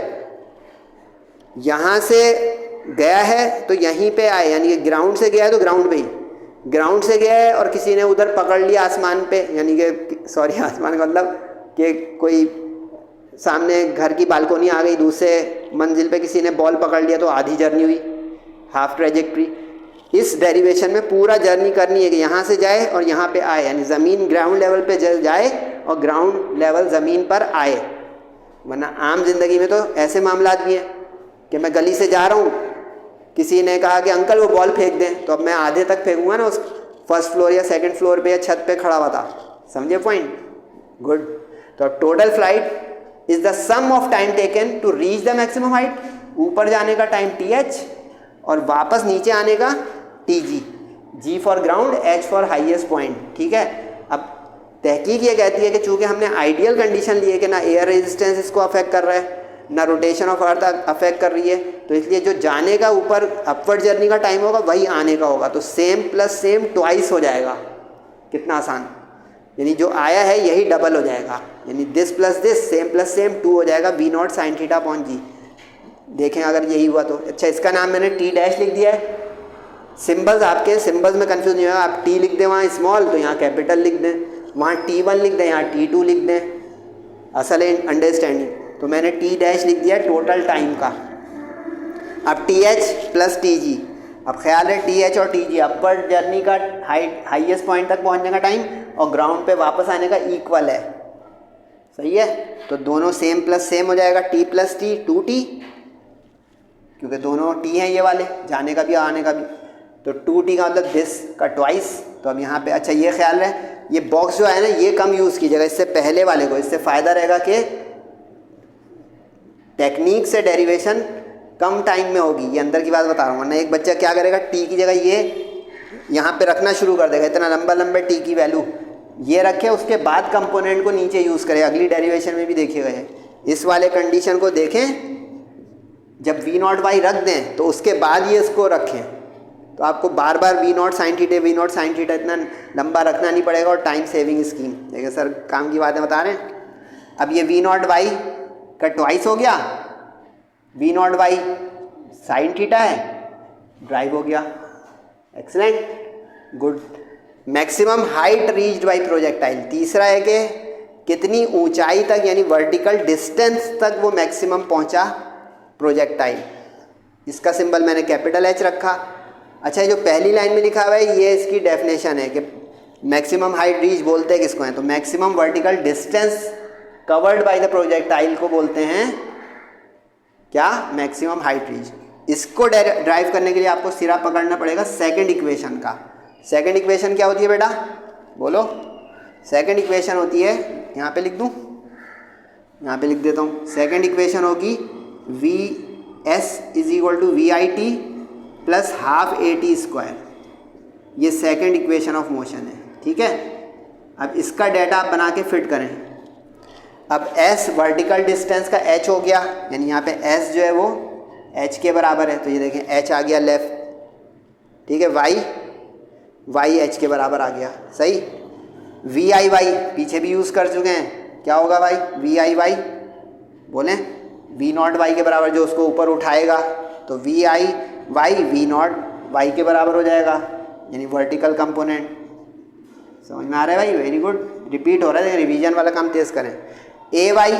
यहाँ से गया है तो यहीं पे आए, यानी कि ग्राउंड से गया है तो ग्राउंड पे ही, ग्राउंड से गया है और किसी ने उधर पकड़ लिया आसमान पे, यानी कि सॉरी आसमान का मतलब कि कोई सामने घर की बालकोनी आ गई, दूसरे मंजिल पे किसी ने बॉल पकड़ लिया तो आधी जर्नी हुई, हाफ ट्रेजेक्ट्री। इस डेरिवेशन में पूरा जर्नी करनी है कि यहाँ से जाए और यहाँ पे आए, यानी ज़मीन ग्राउंड लेवल पे जाए और ग्राउंड लेवल ज़मीन पर आए। वरना आम जिंदगी में तो ऐसे मामला भी हैं कि मैं गली से जा रहा हूँ, किसी ने कहा कि अंकल वो बॉल फेंक दें, तो अब मैं आधे तक फेंकूंगा ना, उस फर्स्ट फ्लोर या सेकंड फ्लोर पे या छत पे खड़ा हुआ था, समझे पॉइंट, गुड। तो total flight is the sum of time taken to reach the maximum height, ऊपर जाने का टाइम th और वापस नीचे आने का tg, g for ground, h for highest point, ठीक है। अब तहकीक ये कहती है कि चूंकि हमने आइडियल कंडीशन ली है कि ना एयर रेजिस्टेंस इसको अफेक्ट कर रहा है ना रोटेशन ऑफ अर्थ अफेक्ट कर रही है, तो इसलिए जो जाने का ऊपर अपवर्ड जर्नी का टाइम होगा वही आने का होगा, तो सेम प्लस सेम ट्वाइस हो जाएगा। कितना आसान, यानी जो आया है यही डबल हो जाएगा, यानी this plus this same plus same 2 हो जाएगा V0 sin theta upon g। देखें अगर यही हुआ तो। अच्छा इसका नाम मैंने T डैश लिख दिया है। सिंबल्स आपके सिंबल्स में कंफ्यूज नहीं होगा, आप T लिख दें वहाँ स्मॉल तो यहाँ कैपिटल लिख दें, वहाँ T1 लिख दें यहाँ T2 लिख दें, असल है अंडरस्टैंडिंग। तो मैंने T डैश लिख दिया टोटल टाइम का। अब TH प्लस TG, अब ख्याल है TH और TG अपर जर्नी का हाईएस्ट पॉइंट तक पहुंचने का टाइम और ग्राउंड पे वापस आने का इक्वल है, सही है। तो दोनों सेम प्लस सेम हो जाएगा, T प्लस T 2T, क्योंकि दोनों T हैं ये वाले, जाने का भी आने का भी, तो 2T का मतलब दिस का ट्वाइस। तो अब यहाँ पे अच्छा ये ख्याल है ये बॉक्स जो है ना ये कम यूज़ कीजिएगा इससे पहले वाले को। इससे फ़ायदा रहेगा कि टेक्निक से डेरिवेशन कम टाइम में होगी। ये अंदर की बात बता रहा हूँ, वरना एक बच्चा क्या करेगा, टी की जगह ये यहाँ पे रखना शुरू कर देगा, इतना लंबा लंबा टी की वैल्यू ये रखे, उसके बाद कंपोनेंट को नीचे यूज़ करें। अगली डेरिवेशन में भी देखिएगा ये, इस वाले कंडीशन को देखें, जब वी नॉट वाई रख दें तो उसके बाद ये इसको रखें, तो आपको बार बार v not sine theta we not sine theta इतना लंबा रखना नहीं पड़ेगा, और टाइम सेविंग स्कीम। देखिए सर काम की बातें बता रहे हैं। अब ये वी नॉट वाई का ट्वाइस हो गया, v not y sine theta है, ड्राइव हो गया, excellent, good. Maximum height reached by projectile, तीसरा है कि कितनी ऊंचाई तक यानी वर्टिकल डिस्टेंस तक वो मैक्सिमम पहुंचा प्रोजेक्टाइल। इसका सिंबल मैंने कैपिटल एच रखा। अच्छा, ये जो पहली लाइन में लिखा हुआ है ये इसकी डेफिनेशन है कि मैक्सिमम हाइट रीच बोलते हैं किसको हैं, तो maximum vertical distance covered by the projectile को बोलते हैं क्या, मैक्सिमम हाइट रीच। इसको ड्राइव करने के लिए आपको सिरा पकड़ना पड़ेगा सेकंड इक्वेशन का। सेकंड इक्वेशन क्या होती है बेटा, बोलो। सेकंड इक्वेशन होती है, यहाँ पे लिख दूँ, यहाँ पे लिख देता हूँ। सेकंड इक्वेशन होगी V S is equal to V I T plus half A T square. ये सेकंड इक्वेशन ऑफ मोशन है, ठीक है। अब इसका डाटा आप बना के फिट करें। अब s वर्टिकल डिस्टेंस का h हो गया, यानी यहाँ पे s जो है वो h के बराबर है, तो ये देखें h आ गया लेफ्ट, ठीक है। y h के बराबर आ गया, सही। वी आई वाई पीछे भी यूज़ कर चुके हैं, क्या होगा भाई, वी आई वाई बोलें, वी नॉट वाई के बराबर, जो उसको ऊपर उठाएगा तो V I why we not Y के बराबर हो जाएगा, यानी वर्टिकल कंपोनेंट। समझ में आ रहा है भाई, वेरी गुड। रिपीट हो रहा है, रिवीजन वाला काम तेज़ करें। ए वाई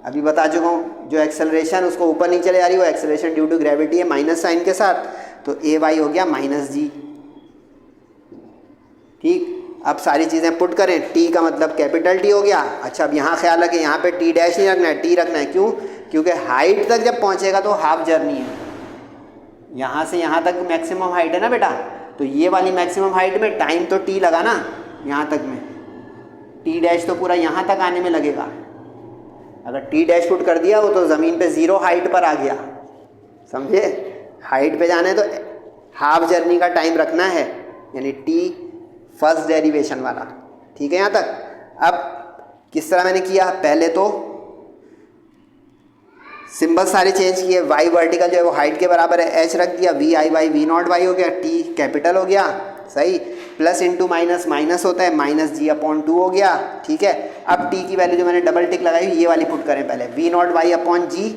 अभी बता चुका हूँ, जो एक्सेलरेशन उसको ऊपर नीचे ले जा रही है वो एक्सेलरेशन ड्यू टू ग्रेविटी है माइनस साइन के साथ, तो ए वाई हो गया माइनस जी, ठीक। अब सारी चीज़ें पुट करें, टी का मतलब कैपिटल टी हो गया। अच्छा, अब यहाँ ख्याल रखें, यहाँ पे टी डैश नहीं रखना है, टी रखना है, क्यों, क्योंकि हाइट तक जब पहुँचेगा तो हाफ जर्नी है, यहाँ से यहाँ तक मैक्सिमम हाइट है ना बेटा, तो ये वाली मैक्सिमम हाइट में टाइम तो टी लगा ना, यहाँ तक में टी डैश तो पूरा यहाँ तक आने में लगेगा। अगर टी डैश पुट कर दिया वो तो ज़मीन पे ज़ीरो हाइट पर आ गया, समझे। हाइट पे जाने तो हाफ जर्नी का टाइम रखना है, यानी टी फर्स्ट डेरिवेशन वाला, ठीक है यहाँ तक। अब किस तरह मैंने किया, पहले तो सिंबल सारे चेंज किए, वाई वर्टिकल जो है वो हाइट के बराबर है, एच रख दिया, V I why we not Y हो गया, टी कैपिटल हो गया, सही। प्लस इंटू माइनस माइनस होता है, माइनस जी अपॉन टू हो गया, ठीक है। अब टी की वैल्यू जो मैंने डबल टिक लगाई ये वाली पुट करें पहले, वी नॉट वाई अपॉन जी,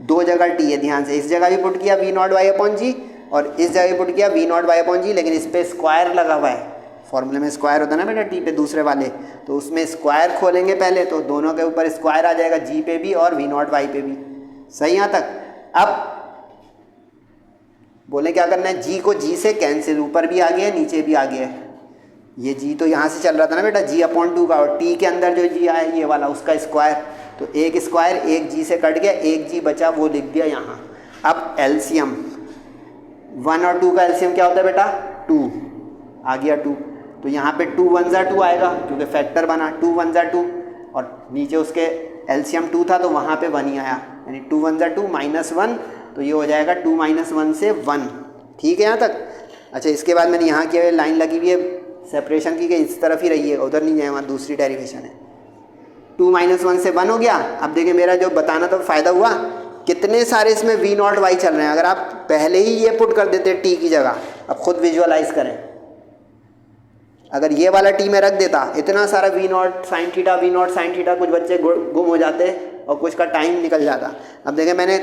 दो जगह टी है, ध्यान से, इस जगह भी पुट किया वी नॉट वाई अपॉन जी और इस जगह भी पुट किया वी नॉट वाई अपॉन जी, लेकिन इस पर स्क्वायर लगा हुआ है, फॉर्मूले में स्क्वायर होता है ना बेटा टी पे दूसरे वाले, तो उसमें स्क्वायर खोलेंगे पहले, तो दोनों के ऊपर स्क्वायर आ जाएगा, जी पे भी और वी नॉट वाई पे भी, सही यहाँ तक। अब बोले क्या करना है, जी को जी से कैंसिल, ऊपर भी आ गया है नीचे भी आ गया है, ये जी तो यहाँ से चल रहा था ना बेटा, जी अपॉन टू का, और टी के अंदर जो जी आया ये वाला उसका स्क्वायर, तो एक स्क्वायर एक जी से कट गया, एक जी बचा वो लिख दिया यहाँ। अब एलसीएम 1 और 2 का एलसीएम क्या होता है बेटा, 2 आ गया 2, तो यहाँ पे 2 1 जा 2 आएगा क्योंकि फैक्टर बना, 2 1 जा 2 और नीचे उसके एलसीएम 2 था तो वहाँ पे 1 ही आया, यानी 2 1 जा 2 माइनस 1, तो ये हो जाएगा 2 माइनस 1 से 1, ठीक है यहाँ तक। अच्छा, इसके बाद मैंने यहाँ की लाइन लगी हुई है सेपरेशन की, कि इस तरफ ही रहिएगा, उधर नहीं जाए, वहाँ दूसरी डेरिवेशन है। 2 माइनस 1 से 1 हो गया। अब देखिए मेरा जो बताना तो फ़ायदा हुआ, कितने सारे इसमें वी नॉट वाई चल रहे हैं, अगर आप पहले ही ये पुट कर देते टी की जगह, अब खुद विजुअलाइज करें, अगर ये वाला टी में रख देता, इतना सारा V not sine theta we not sine theta, कुछ बच्चे गुम हो जाते और कुछ का टाइम निकल जाता। अब देखें मैंने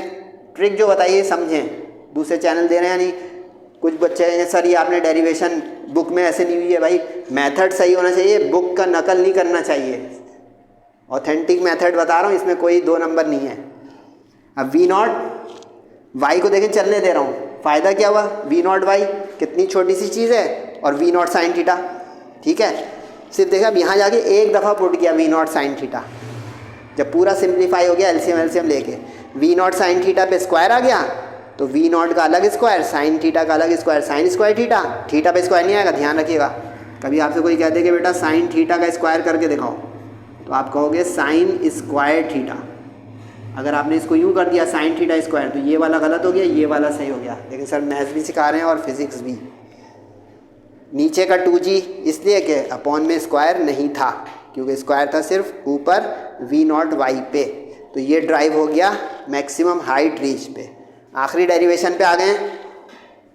ट्रिक जो बताई है समझें, दूसरे चैनल दे रहे हैं, यानी कुछ बच्चे हैं सर ये आपने डेरिवेशन बुक में ऐसे नहीं हुई है, भाई मेथड सही होना चाहिए, बुक का नकल नहीं करना चाहिए, ऑथेंटिक मेथड बता रहा हूँ, इसमें कोई 2 नंबर नहीं है। अब वी नॉट वाई को देखें चलने दे रहा हूँ, फ़ायदा क्या हुआ, वी नॉट वाई कितनी छोटी सी चीज़ है, और वी नॉट साइन थीटा, ठीक है। सिर्फ देखा अब यहाँ जाके एक दफ़ा पुट किया वी नॉट साइन थीटा, जब पूरा सिंप्लीफाई हो गया एलसीएम एलसीएम लेके, वी नॉट साइन थीटा पे स्क्वायर आ गया, तो वी नॉट का अलग स्क्वायर, साइन थीटा का अलग square, sine square theta, theta पे स्क्वायर नहीं आएगा, ध्यान रखिएगा, कभी आपसे कोई कहते कि बेटा साइन थीटा का स्क्वायर करके दिखाओ, तो आप कहोगे साइन स्क्वायर थीटा। अगर आपने इसको यूँ कर दिया साइन थीटा स्क्वायर, तो ये वाला गलत हो गया, ये वाला सही हो गया। लेकिन सर मैथ्स भी सिखा रहे हैं और फिजिक्स भी। नीचे का 2g इसलिए कि अपॉन में स्क्वायर नहीं था, क्योंकि स्क्वायर था सिर्फ ऊपर v0 y पे। तो ये ड्राइव हो गया मैक्सिमम हाइट रीच पे। आखिरी डेरिवेशन पे आ गए हैं,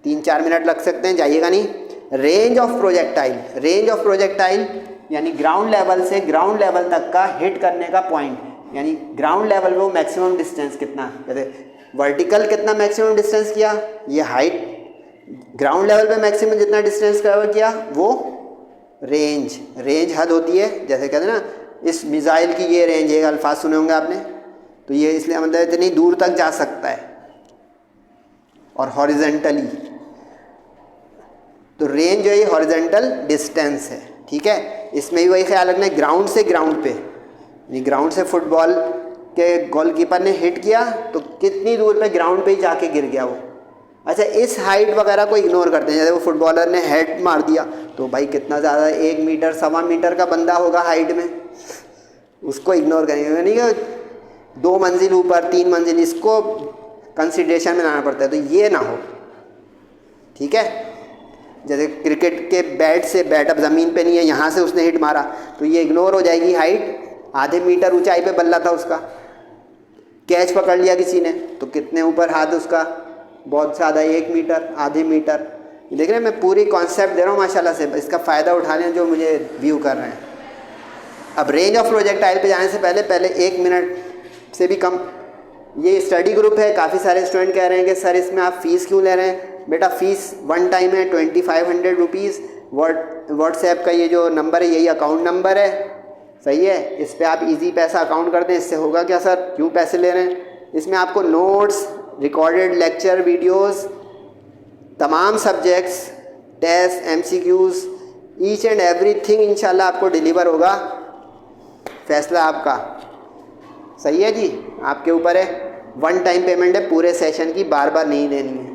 3-4 मिनट लग सकते हैं, जाइएगा नहीं। Range of projectile, range of projectile यानी ग्राउंड लेवल से ग्राउंड लेवल तक का हिट करने का पॉइंट, यानी ग्राउंड लेवल में वो मैक्सिमम डिस्टेंस कितना, जैसे वर्टिकल कितना मैक्सिमम डिस्टेंस किया, ये हाइट, ग्राउंड लेवल पे मैक्सिमम जितना डिस्टेंस कवर किया वो रेंज। रेंज हद होती है, जैसे कहते हैं ना इस मिसाइल की ये रेंज है, अल्फाज सुने होंगे आपने, तो ये इसलिए मतलब इतनी दूर तक जा सकता है। और हॉरिजेंटली, तो रेंज जो है हॉरिजेंटल डिस्टेंस है, ठीक है। इसमें भी वही ख्याल रखना है, ग्राउंड से ग्राउंड पे, यानी ग्राउंड से फुटबॉल के गोलकीपर ने हिट किया तो कितनी दूर पे ग्राउंड पे ही जाके गिर गया वो। अच्छा, इस हाइट वगैरह को इग्नोर करते हैं। जैसे वो फुटबॉलर ने हेड मार दिया तो भाई कितना ज़्यादा, 1 मीटर 1.25 मीटर का बंदा होगा हाइट में, उसको इग्नोर करेंगे। नहीं कि 2 मंजिल ऊपर 3 मंजिल, इसको कंसिडरेशन में लाना पड़ता है, तो ये ना हो, ठीक है। जैसे क्रिकेट के बैट से, बैट अब ज़मीन पे नहीं है, यहाँ से उसने हिट मारा तो ये इग्नोर हो जाएगी हाइट, आधे मीटर ऊंचाई पे बल्ला था उसका, कैच पकड़ लिया किसी ने तो कितने ऊपर हाथ उसका, बहुत ज़्यादा, 1 मीटर, आधे मीटर। देख रहे हैं, मैं पूरी कॉन्सेप्ट दे रहा हूँ माशाल्लाह से, इसका फ़ायदा उठा लें जो मुझे व्यू कर रहे हैं। अब रेंज ऑफ प्रोजेक्टाइल पे जाने से पहले 1 मिनट से भी कम, ये स्टडी ग्रुप है, काफ़ी सारे स्टूडेंट कह रहे हैं कि सर इसमें आप फ़ीस क्यों ले रहे हैं। बेटा फ़ीस 1 टाइम है 2500 रुपीज़। व्हाट्सएप का ये जो नंबर है यही अकाउंट नंबर है, सही है। इस पर आप इजी पैसा अकाउंट कर दें। इससे होगा क्या सर, क्यों पैसे ले रहे हैं। इसमें आपको नोट्स, रिकॉर्डेड लेक्चर वीडियोस, तमाम subjects, test, MCQs, each and everything इंशाल्लाह आपको डिलीवर होगा। फैसला आपका, सही है जी, आपके ऊपर है। 1 टाइम पेमेंट है पूरे सेशन की, बार बार नहीं देनी है।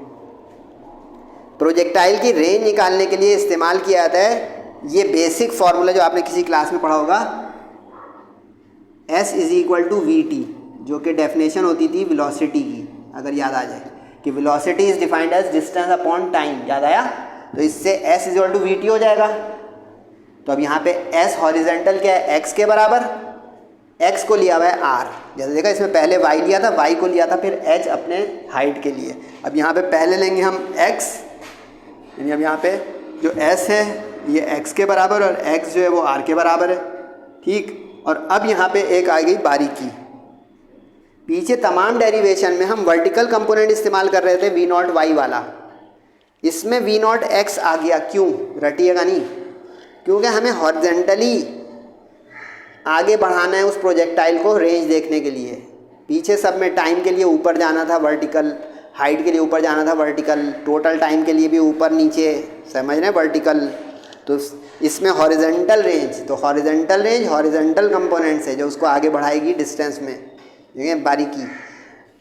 प्रोजेक्टाइल की रेंज निकालने के लिए इस्तेमाल किया जाता है ये बेसिक फार्मूला जो आपने किसी क्लास में पढ़ा होगा, S = VT, जो कि डेफिनेशन होती थी वेलोसिटी की, अगर याद आ जाए कि velocity is defined as distance upon time, याद आया। तो इससे S = VT हो जाएगा। तो अब यहाँ पे S हॉरिजेंटल क्या है, x के बराबर, x को लिया हुआ है r, जैसे देखा इसमें पहले y लिया था, y को लिया था, फिर h अपने हाइट के लिए। अब यहाँ पे पहले लेंगे हम x, यानी अब यहाँ पे जो s है ये x के बराबर और x जो है वो r के बराबर है, ठीक। और अब यहाँ पे एक आ गई बारीकी, पीछे तमाम डेरिवेशन में हम वर्टिकल कंपोनेंट इस्तेमाल कर रहे थे v0 y वाला, इसमें v0 x आ गया। क्यों, रटिएगा नहीं, क्योंकि हमें हॉरिजेंटली आगे बढ़ाना है उस प्रोजेक्टाइल को रेंज देखने के लिए। पीछे सब में टाइम के लिए ऊपर जाना था वर्टिकल, हाइट के लिए ऊपर जाना था वर्टिकल, टोटल टाइम के लिए भी ऊपर नीचे, समझ रहे हैं, वर्टिकल। तो इसमें हॉरिजेंटल रेंज, तो हॉरिजेंटल रेंज हॉरिजेंटल कंपोनेंट्स है जो उसको आगे बढ़ाएगी डिस्टेंस में, देखिए बारीकी।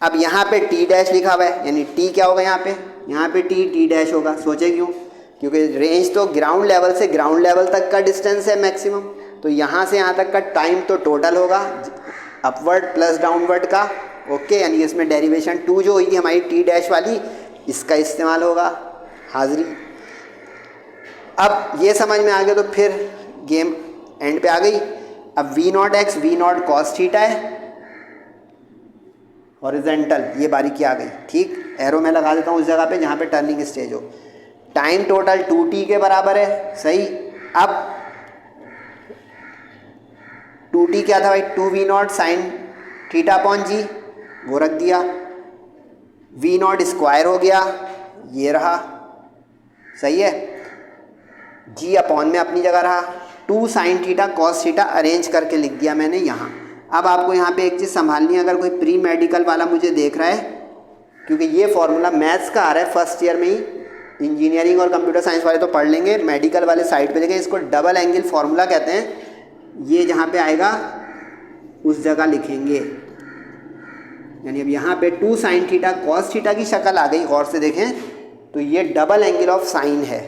अब यहाँ पे t' लिखा हुआ है, यानी t क्या होगा यहाँ पे t' होगा। सोचे क्यों, क्योंकि रेंज तो ग्राउंड लेवल से ग्राउंड लेवल तक का डिस्टेंस है मैक्सिमम, तो यहाँ से यहाँ तक का टाइम तो टोटल होगा अपवर्ड प्लस डाउनवर्ड का, ओके। यानी इसमें डेरिवेशन 2 जो हुई थी हमारी t' वाली, इसका इस्तेमाल होगा, हाज़िरी। अब ये समझ में आ गया तो फिर गेम एंड पे आ गई। अब v0 x v0 cos theta है हॉरिजेंटल, ये बारीकी आ गई, ठीक। एरो में लगा देता हूँ उस जगह पे जहाँ पे टर्निंग स्टेज हो। टाइम टोटल 2t के बराबर है, सही। अब 2t क्या था भाई, 2v0 sin theta upon g, वो रख दिया। v0 स्क्वायर हो गया, ये रहा, सही है। g अपॉन में अपनी जगह रहा, 2 sin theta cos theta arrange करके लिख दिया मैंने यहाँ। अब आपको यहाँ पे एक चीज़ संभालनी है, अगर कोई प्री मेडिकल वाला मुझे देख रहा है, क्योंकि ये फॉर्मूला मैथ्स का आ रहा है फर्स्ट ईयर में ही, इंजीनियरिंग और कंप्यूटर साइंस वाले तो पढ़ लेंगे, मेडिकल वाले साइड पे देखें, इसको डबल एंगल फार्मूला कहते हैं। ये जहाँ पे आएगा उस जगह लिखेंगे, यानी अब यहाँ पे 2 sin थीटा cos थीटा की शक्ल आ गई, गौर से देखें तो ये डबल एंगल ऑफ साइन है,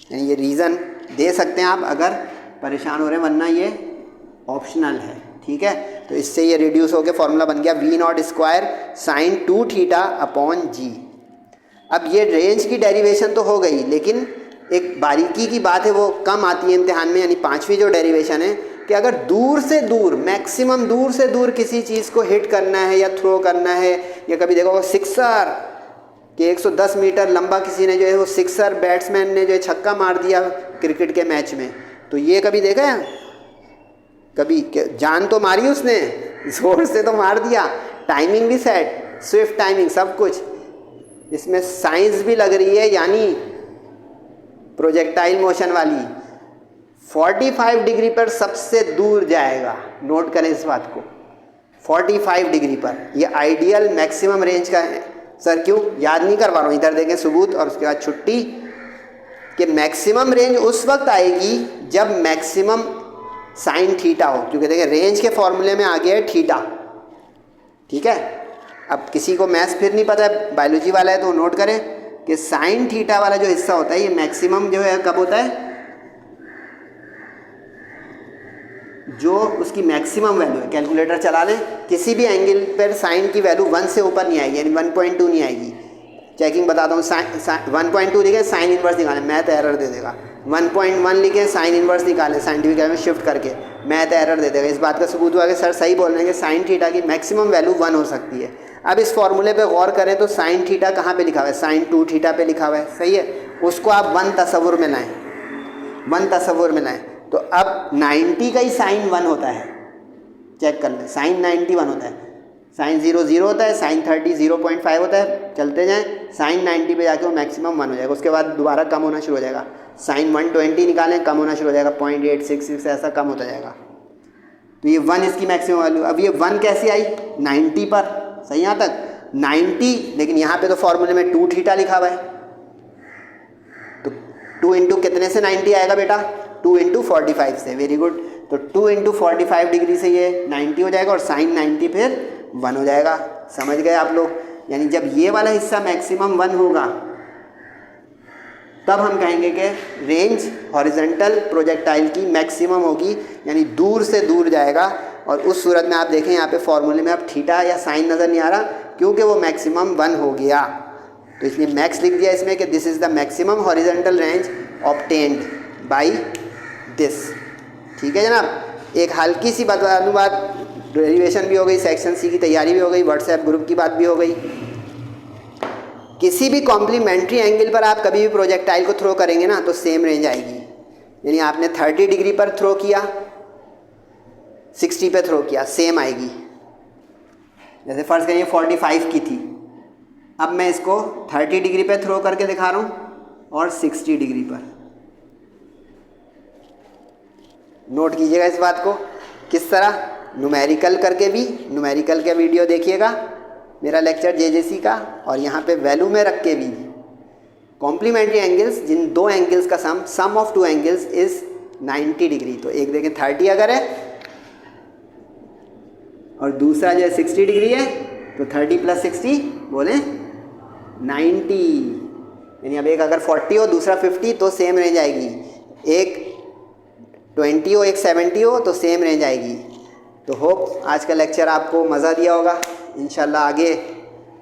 यानी ये रीज़न दे सकते हैं आप अगर परेशान हो रहे हैं, वरना ये ऑप्शनल है, ठीक है। तो इससे ये रिड्यूस होकर फॉर्मूला बन गया v0² sin 2 थीटा अपॉन जी। अब ये रेंज की डेरिवेशन तो हो गई, लेकिन एक बारीकी की बात है, वो कम आती है इम्तिहान में, यानी 5वीं जो डेरिवेशन है कि अगर दूर से दूर, मैक्सिमम दूर से दूर किसी चीज़ को हिट करना है या थ्रो करना है, या कभी देखो सिक्सर कि 110 मीटर लंबा किसी ने जो है वो सिक्सर, बैट्समैन ने जो है छक्का मार दिया क्रिकेट के मैच में, तो ये कभी देखा है? कभी जान तो मारी उसने, जोर से तो मार दिया, टाइमिंग भी सेट, स्विफ्ट टाइमिंग, सब कुछ इसमें साइंस भी लग रही है, यानी प्रोजेक्टाइल मोशन वाली 45 डिग्री पर सबसे दूर जाएगा। नोट करें इस बात को, 45 डिग्री पर, ये आइडियल मैक्सिमम रेंज का है। सर क्यों याद नहीं करवा रहा हूँ, इधर देखें सबूत और उसके बाद छुट्टी, कि मैक्सिमम रेंज उस वक्त आएगी जब मैक्सिमम साइन थीटा हो, क्योंकि देखिए रेंज के फॉर्मूले में आ गया है थीटा, ठीक है। अब किसी को मैथ्स फिर नहीं पता है, बायोलॉजी वाला है, तो नोट करें कि साइन थीटा वाला जो हिस्सा होता है ये मैक्सिमम जो है कब होता है, जो उसकी मैक्सिमम वैल्यू है। कैलकुलेटर चला लें, किसी भी एंगल पर साइन की वैल्यू 1 से ऊपर नहीं आएगी, यानी 1.2 नहीं आएगी। चेकिंग बताता हूँ, 1.2 लिखे साइन इन्वर्स निकालें, मैथ एरर दे देगा। 1.1 लिखे साइन इन्वर्स निकालें साइंटिफिक में शिफ्ट करके, मैथ एरर दे देगा। इस बात का सबूत हुआ कि सर सही बोल रहे हैं कि साइन थीटा की मैक्सिमम वैल्यू 1 हो सकती है। अब इस फॉर्मूले पे गौर करें तो साइन थीटा कहाँ पे लिखा हुआ है, साइन 2 थीटा पे लिखा हुआ है, सही है। उसको आप 1 तसव्वुर में लाएँ, 1 तसव्वुर में लाएँ, तो अब 90 का ही साइन 1 होता है, चेक कर लें, साइन 90 1 होता है, साइन 0 0 होता है, साइन 30 0.5 होता है, चलते जाएं, साइन 90 पे जाके वो मैक्सिमम 1 हो जाएगा, उसके बाद दोबारा कम होना शुरू हो जाएगा। साइन 120 निकालें, कम होना शुरू हो जाएगा, 0.866 ऐसा कम होता जाएगा। तो ये 1 इसकी मैक्सिमम वैल्यू। अब ये 1 कैसे आई 90 पर, सही यहाँ तक 90, लेकिन यहाँ पे तो फॉर्मूले में 2 थीटा लिखा हुआ है, तो 2 इंटू कितने से 90 आएगा बेटा, 2 इंटू 45 से, वेरी गुड। तो 2 इंटू 45 डिग्री से ये 90 हो जाएगा और साइन 90 फिर 1 हो जाएगा। समझ गए आप लोग? यानी जब ये वाला हिस्सा मैक्सिमम 1 होगा तब हम कहेंगे कि रेंज हॉरिजॉन्टल प्रोजेक्टाइल की मैक्सिमम होगी, यानी दूर से दूर जाएगा। और उस सूरत में आप देखें यहाँ पे फॉर्मूले में अब थीटा या साइन नज़र नहीं आ रहा, क्योंकि वो मैक्सिमम 1 हो गया, तो इसलिए मैक्स लिख दिया इसमें कि this is the maximum horizontal range obtained by this. ठीक है जनाब, एक हल्की सी बात, डेरिवेशन भी हो गई, सेक्शन सी की तैयारी भी हो गई, व्हाट्सएप ग्रुप की बात भी हो गई। किसी भी कॉम्प्लीमेंट्री एंगल पर आप कभी भी प्रोजेक्टाइल को थ्रो करेंगे ना तो सेम रेंज आएगी। यानी आपने 30 डिग्री पर थ्रो किया, 60 पे थ्रो किया, सेम आएगी। जैसे फर्ज करिए 45 की थी, अब मैं इसको 30 डिग्री पे थ्रो करके दिखा रहा हूँ और 60 डिग्री पर। नोट कीजिएगा इस बात को, किस तरह न्यूमेरिकल करके भी, न्यूमेरिकल का वीडियो देखिएगा मेरा लेक्चर जेजेसी का, और यहाँ पे वैल्यू में रख के भी कॉम्प्लीमेंट्री एंगल्स, जिन दो एंगल्स का sum of two angles is 90 degree. तो एक देखें 30 अगर है और दूसरा जो है 60 डिग्री है, तो 30 प्लस 60 बोलें 90। यानी अब एक अगर 40 हो दूसरा 50 तो सेम रेंज आएगी, एक 20 हो एक 70 हो तो सेम रेंज आएगी। तो होप आज का लेक्चर आपको मज़ा दिया होगा। इंशाल्लाह आगे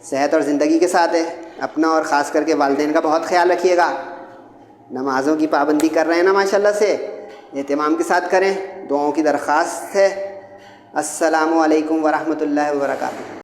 सेहत और ज़िंदगी के साथ है। अपना और ख़ास करके वालिदैन का बहुत ख्याल रखिएगा। नमाज़ों की पाबंदी कर रहे हैं ना माशाल्लाह से, एहतिमाम के साथ करें, दुआओं की दरख्वास्त है। अस्सलामु अलैकुम वरहमतुल्लाहि वबरकातुहू।